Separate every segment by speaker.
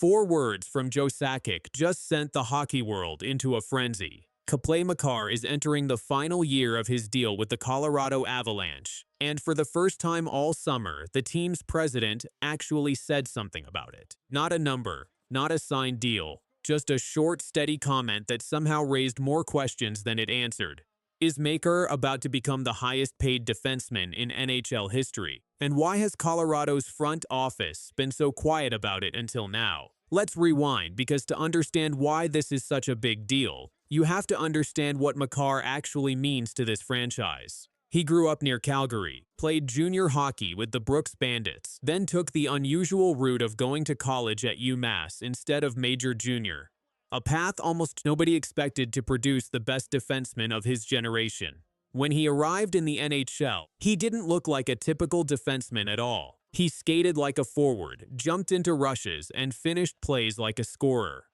Speaker 1: 4 words from Joe Sakic just sent the hockey world into a frenzy. Cale Makar is entering the final year of his deal with the Colorado Avalanche, and for the first time all summer, the team's president actually said something about it. Not a number, not a signed deal, just a short, steady comment that somehow raised more questions than it answered. Is Makar about to become the highest-paid defenseman in NHL history? And why has Colorado's front office been so quiet about it until now? Let's rewind, because to understand why this is such a big deal, you have to understand what Makar actually means to this franchise. He grew up near Calgary, played junior hockey with the Brooks Bandits, then took the unusual route of going to college at UMass instead of major junior. A path almost nobody expected to produce the best defenseman of his generation. When he arrived in the NHL, he didn't look like a typical defenseman at all. He skated like a forward, jumped into rushes, and finished plays like a scorer.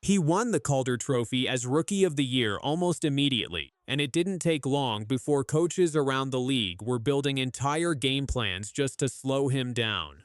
Speaker 1: He won the Calder Trophy as Rookie of the Year almost immediately, and it didn't take long before coaches around the league were building entire game plans just to slow him down.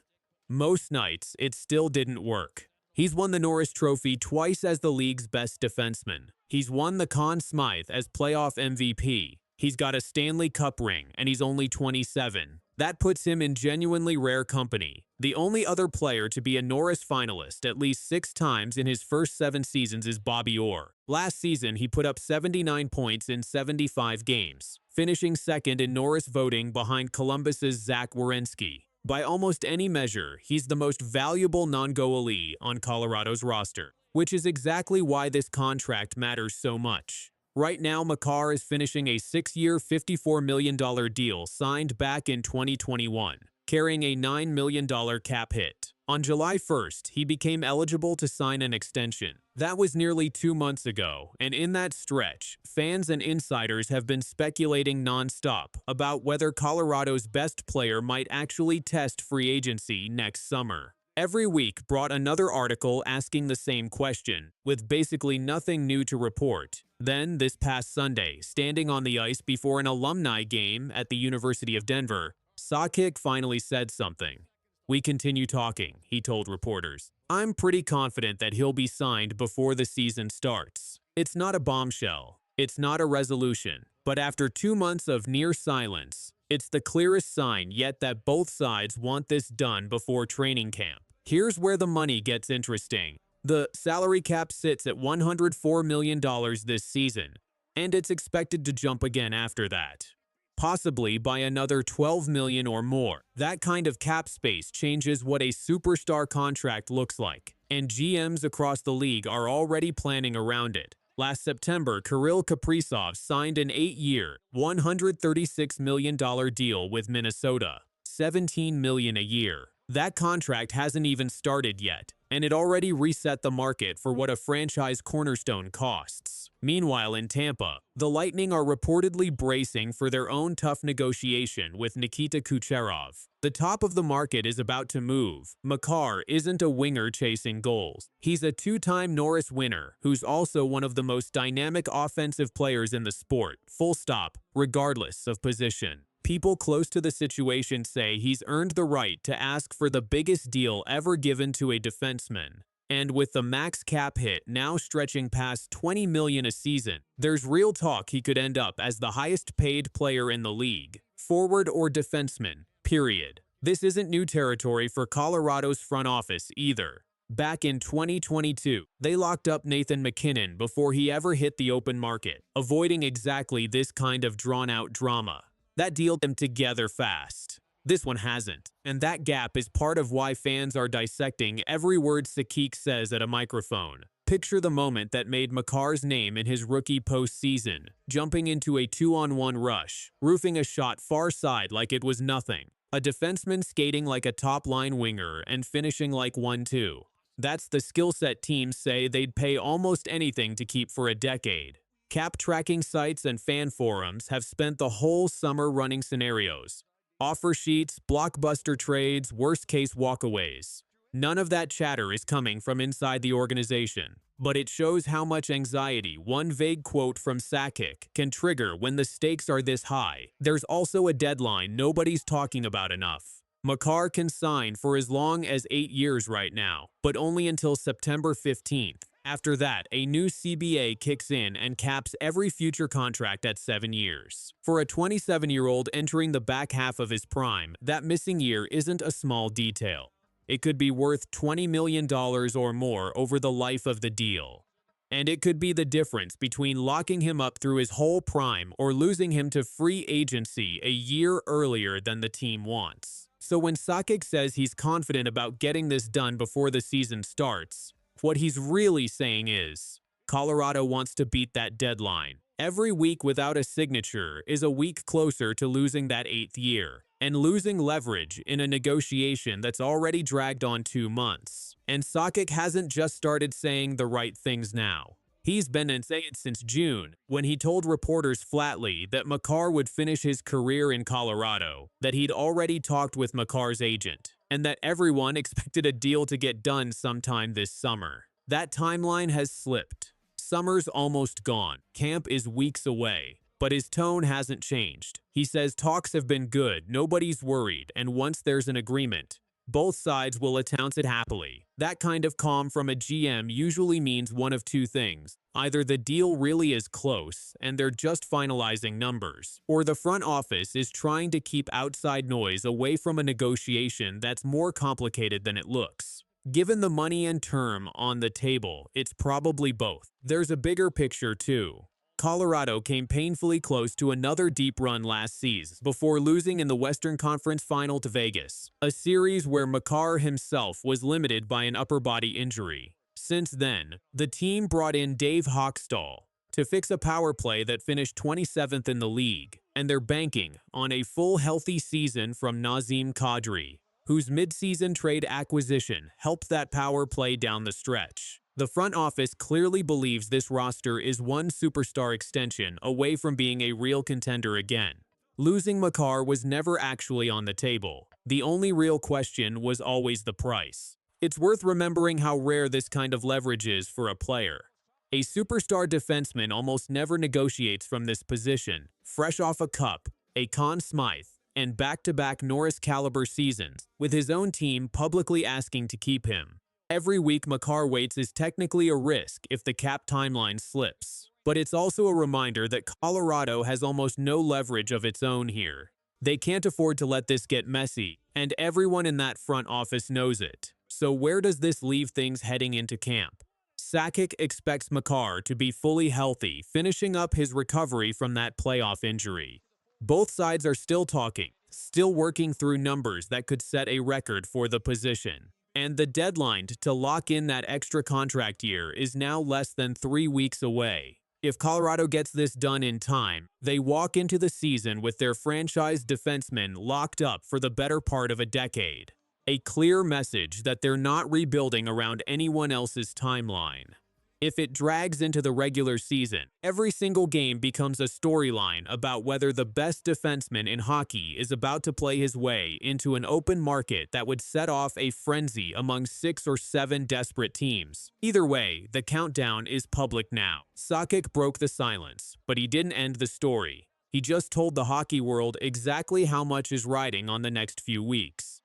Speaker 1: Most nights, it still didn't work. He's won the Norris Trophy twice as the league's best defenseman. He's won the Conn Smythe as playoff MVP. He's got a Stanley Cup ring, and he's only 27. That puts him in genuinely rare company. The only other player to be a Norris finalist at least 6 times in his first 7 seasons is Bobby Orr. Last season, he put up 79 points in 75 games, finishing second in Norris voting behind Columbus's Zach Werenski. By almost any measure, he's the most valuable non-goalie on Colorado's roster, which is exactly why this contract matters so much. Right now, Makar is finishing a 6-year, $54 million deal signed back in 2021, carrying a $9 million cap hit. On July 1st, he became eligible to sign an extension. That was nearly 2 months ago, and in that stretch, fans and insiders have been speculating nonstop about whether Colorado's best player might actually test free agency next summer. Every week brought another article asking the same question, with basically nothing new to report. Then, this past Sunday, standing on the ice before an alumni game at the University of Denver, Sakic finally said something. "We continue talking," he told reporters. "I'm pretty confident that he'll be signed before the season starts." It's not a bombshell. It's not a resolution. But after 2 months of near silence, it's the clearest sign yet that both sides want this done before training camp. Here's where the money gets interesting. The salary cap sits at $104 million this season, and it's expected to jump again after that, possibly by another $12 million or more. That kind of cap space changes what a superstar contract looks like, and GMs across the league are already planning around it. Last September, Kirill Kaprizov signed an 8-year, $136 million deal with Minnesota, $17 million a year. That contract hasn't even started yet, and it already reset the market for what a franchise cornerstone costs. Meanwhile, in Tampa, the Lightning are reportedly bracing for their own tough negotiation with Nikita Kucherov. The top of the market is about to move. Makar isn't a winger chasing goals. He's a 2-time Norris winner who's also one of the most dynamic offensive players in the sport, full stop, regardless of position. People close to the situation say he's earned the right to ask for the biggest deal ever given to a defenseman. And with the max cap hit now stretching past $20 million a season, there's real talk he could end up as the highest paid player in the league, forward or defenseman, period. This isn't new territory for Colorado's front office either. Back in 2022, they locked up Nathan MacKinnon before he ever hit the open market, avoiding exactly this kind of drawn-out drama. That deal them together fast. This one hasn't, and that gap is part of why fans are dissecting every word Sakic says at a microphone. Picture the moment that made Makar's name in his rookie postseason, jumping into a 2-on-1 rush, roofing a shot far side like it was nothing, a defenseman skating like a top-line winger and finishing like 1-2. That's the skill set teams say they'd pay almost anything to keep for a decade. Cap tracking sites and fan forums have spent the whole summer running scenarios. Offer sheets, blockbuster trades, worst-case walkaways. None of that chatter is coming from inside the organization, but it shows how much anxiety one vague quote from Sakic can trigger when the stakes are this high. There's also a deadline nobody's talking about enough. Makar can sign for as long as 8 years right now, but only until September 15th. After that, a new CBA kicks in and caps every future contract at 7 years. For a 27-year-old entering the back half of his prime, that missing year isn't a small detail. It could be worth $20 million or more over the life of the deal. And it could be the difference between locking him up through his whole prime or losing him to free agency a year earlier than the team wants. So when Sakic says he's confident about getting this done before the season starts, what he's really saying is, Colorado wants to beat that deadline. Every week without a signature is a week closer to losing that 8th year, and losing leverage in a negotiation that's already dragged on 2 months. And Sakic hasn't just started saying the right things now. He's been saying it since June, when he told reporters flatly that Makar would finish his career in Colorado, that he'd already talked with Makar's agent, and that everyone expected a deal to get done sometime this summer. That timeline has slipped. Summer's almost gone. Camp is weeks away. But his tone hasn't changed. He says talks have been good, nobody's worried, and once there's an agreement, both sides will announce it happily. That kind of calm from a GM usually means one of two things. Either the deal really is close and they're just finalizing numbers, or the front office is trying to keep outside noise away from a negotiation that's more complicated than it looks. Given the money and term on the table, it's probably both. There's a bigger picture too. Colorado came painfully close to another deep run last season before losing in the Western Conference Final to Vegas, a series where Makar himself was limited by an upper body injury. Since then, the team brought in Dave Hochstahl to fix a power play that finished 27th in the league, and they're banking on a full healthy season from Nazem Kadri, whose midseason trade acquisition helped that power play down the stretch. The front office clearly believes this roster is one superstar extension away from being a real contender again. Losing Makar was never actually on the table. The only real question was always the price. It's worth remembering how rare this kind of leverage is for a player. A superstar defenseman almost never negotiates from this position, fresh off a cup, a Conn Smythe, and back-to-back Norris-caliber seasons, with his own team publicly asking to keep him. Every week Makar waits is technically a risk if the cap timeline slips, but it's also a reminder that Colorado has almost no leverage of its own here. They can't afford to let this get messy, and everyone in that front office knows it. So where does this leave things heading into camp? Sakic expects Makar to be fully healthy, finishing up his recovery from that playoff injury. Both sides are still talking, still working through numbers that could set a record for the position. And the deadline to lock in that extra contract year is now less than 3 weeks away. If Colorado gets this done in time, they walk into the season with their franchise defensemen locked up for the better part of a decade. A clear message that they're not rebuilding around anyone else's timeline. If it drags into the regular season, every single game becomes a storyline about whether the best defenseman in hockey is about to play his way into an open market that would set off a frenzy among 6 or 7 desperate teams. Either way, the countdown is public now. Sakic broke the silence, but he didn't end the story. He just told the hockey world exactly how much is riding on the next few weeks.